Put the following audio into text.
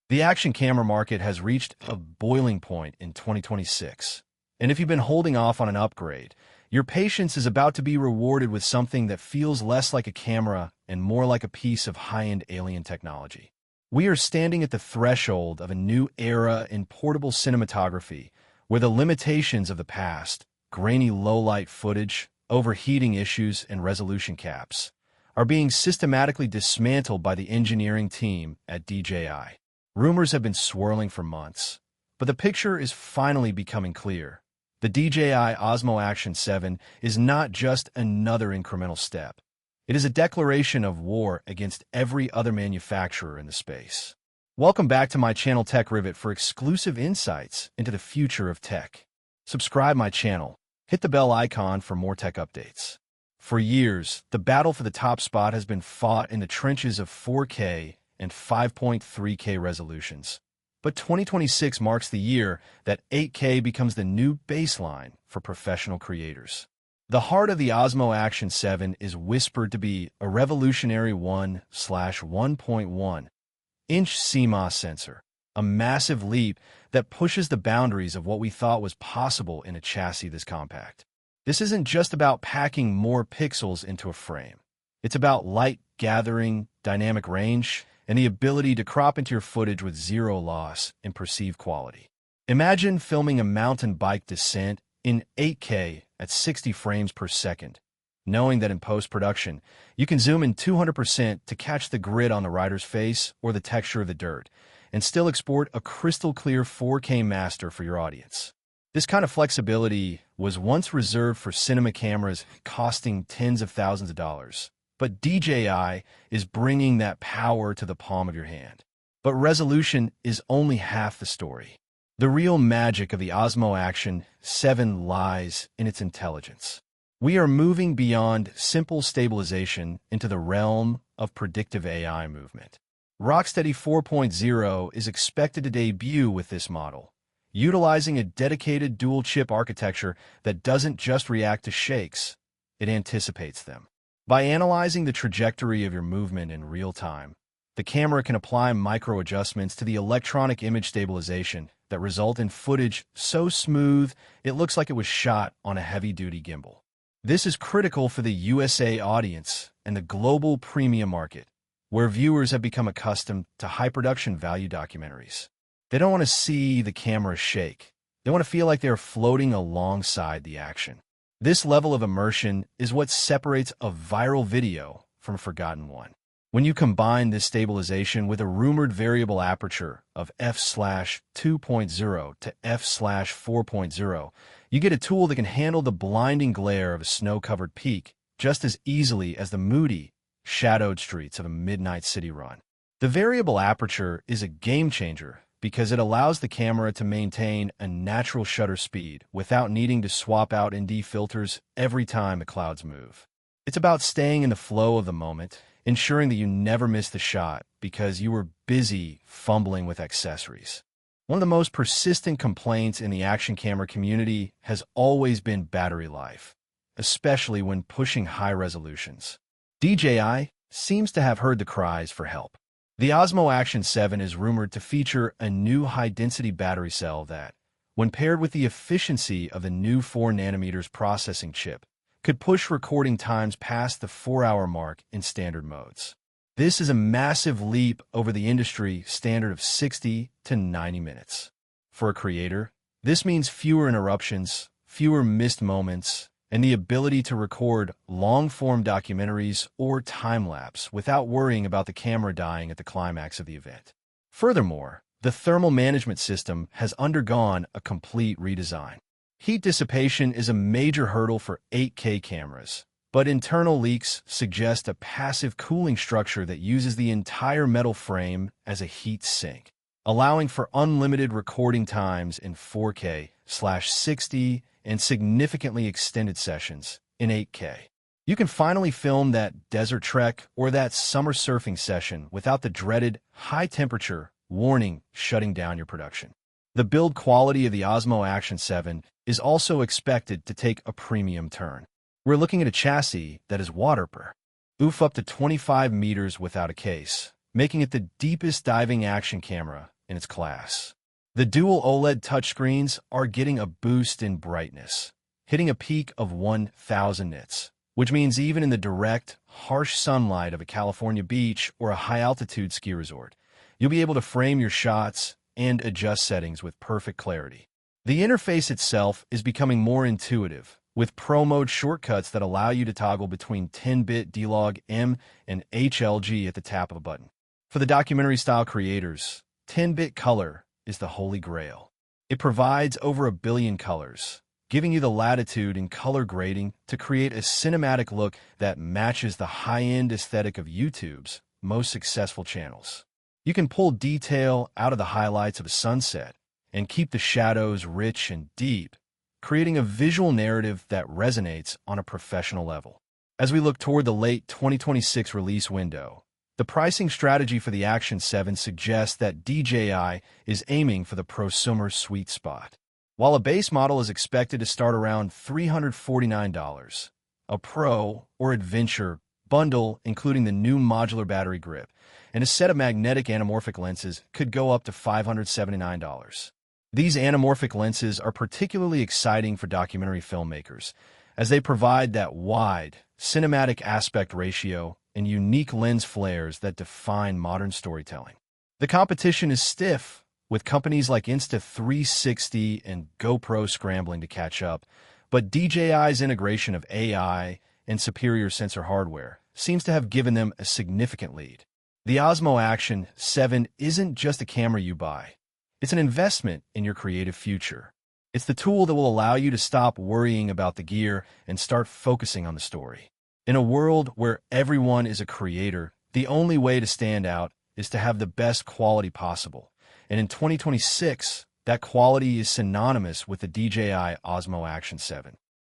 The action camera market has reached a boiling point in 2026. And if you've been holding off on an upgrade, your patience is about to be rewarded with something that feels less like a camera and more like a piece of high-end alien technology. We are standing at the threshold of a new era in portable cinematography, where the limitations of the past, grainy low-light footage, overheating issues, and resolution caps, are being systematically dismantled by the engineering team at DJI. Rumors have been swirling for months, but the picture is finally becoming clear. The DJI Osmo Action 7 is not just another incremental step. It is a declaration of war against every other manufacturer in the space. Welcome back to my channel Tech Rivet for exclusive insights into the future of tech. Subscribe my channel, hit the bell icon for more tech updates. For years, the battle for the top spot has been fought in the trenches of 4K and 5.3K resolutions. But 2026 marks the year that 8K becomes the new baseline for professional creators. The heart of the Osmo Action 7 is whispered to be a revolutionary 1/1.1-inch CMOS sensor, a massive leap that pushes the boundaries of what we thought was possible in a chassis this compact. This isn't just about packing more pixels into a frame. It's about light gathering, dynamic range, and the ability to crop into your footage with zero loss in perceived quality. Imagine filming a mountain bike descent in 8K at 60 frames per second, knowing that in post-production, you can zoom in 200% to catch the grit on the rider's face or the texture of the dirt, and still export a crystal-clear 4K master for your audience. This kind of flexibility was once reserved for cinema cameras costing tens of thousands of dollars. But DJI is bringing that power to the palm of your hand. But resolution is only half the story. The real magic of the Osmo Action 7 lies in its intelligence. We are moving beyond simple stabilization into the realm of predictive AI movement. RockSteady 4.0 is expected to debut with this model, utilizing a dedicated dual-chip architecture that doesn't just react to shakes, it anticipates them. By analyzing the trajectory of your movement in real time, the camera can apply micro-adjustments to the electronic image stabilization that result in footage so smooth it looks like it was shot on a heavy-duty gimbal. This is critical for the USA audience and the global premium market, where viewers have become accustomed to high-production value documentaries. They don't want to see the camera shake. They want to feel like they're floating alongside the action. This level of immersion is what separates a viral video from a forgotten one. When you combine this stabilization with a rumored variable aperture of f/2.0 to f/4.0, you get a tool that can handle the blinding glare of a snow-covered peak just as easily as the moody, shadowed streets of a midnight city run. The variable aperture is a game-changer because it allows the camera to maintain a natural shutter speed without needing to swap out ND filters every time the clouds move. It's about staying in the flow of the moment, ensuring that you never miss the shot because you were busy fumbling with accessories. One of the most persistent complaints in the action camera community has always been battery life, especially when pushing high resolutions. DJI seems to have heard the cries for help. The Osmo Action 7 is rumored to feature a new high-density battery cell that, when paired with the efficiency of the new 4nm processing chip, could push recording times past the 4-hour mark in standard modes. This is a massive leap over the industry standard of 60 to 90 minutes. For a creator, this means fewer interruptions, fewer missed moments, and the ability to record long-form documentaries or time-lapse without worrying about the camera dying at the climax of the event. Furthermore, the thermal management system has undergone a complete redesign. Heat dissipation is a major hurdle for 8K cameras, but internal leaks suggest a passive cooling structure that uses the entire metal frame as a heat sink, allowing for unlimited recording times in 4K/60 and significantly extended sessions in 8K. You can finally film that desert trek or that summer surfing session without the dreaded high-temperature warning shutting down your production. The build quality of the Osmo Action 7 is also expected to take a premium turn. We're looking at a chassis that is waterproof, up to 25 meters without a case, making it the deepest diving action camera in its class. The dual OLED touchscreens are getting a boost in brightness, hitting a peak of 1,000 nits, which means even in the direct, harsh sunlight of a California beach or a high-altitude ski resort, you'll be able to frame your shots and adjust settings with perfect clarity. The interface itself is becoming more intuitive, with Pro Mode shortcuts that allow you to toggle between 10-bit D-Log M and HLG at the tap of a button. For the documentary-style creators, 10-bit color is the holy grail. It provides over 1 billion colors, giving you the latitude in color grading to create a cinematic look that matches the high-end aesthetic of YouTube's most successful channels. You can pull detail out of the highlights of a sunset and keep the shadows rich and deep, creating a visual narrative that resonates on a professional level. As we look toward the late 2026 release window, the pricing strategy for the Action 7 suggests that DJI is aiming for the prosumer sweet spot. While a base model is expected to start around $349, a Pro or Adventure bundle, including the new modular battery grip and a set of magnetic anamorphic lenses, could go up to $579. These anamorphic lenses are particularly exciting for documentary filmmakers, as they provide that wide, cinematic aspect ratio and unique lens flares that define modern storytelling. The competition is stiff, with companies like Insta360 and GoPro scrambling to catch up, but DJI's integration of AI and superior sensor hardware seems to have given them a significant lead. The Osmo Action 7 isn't just a camera you buy. It's an investment in your creative future. It's the tool that will allow you to stop worrying about the gear and start focusing on the story. In a world where everyone is a creator, the only way to stand out is to have the best quality possible. And in 2026, that quality is synonymous with the DJI Osmo Action 7.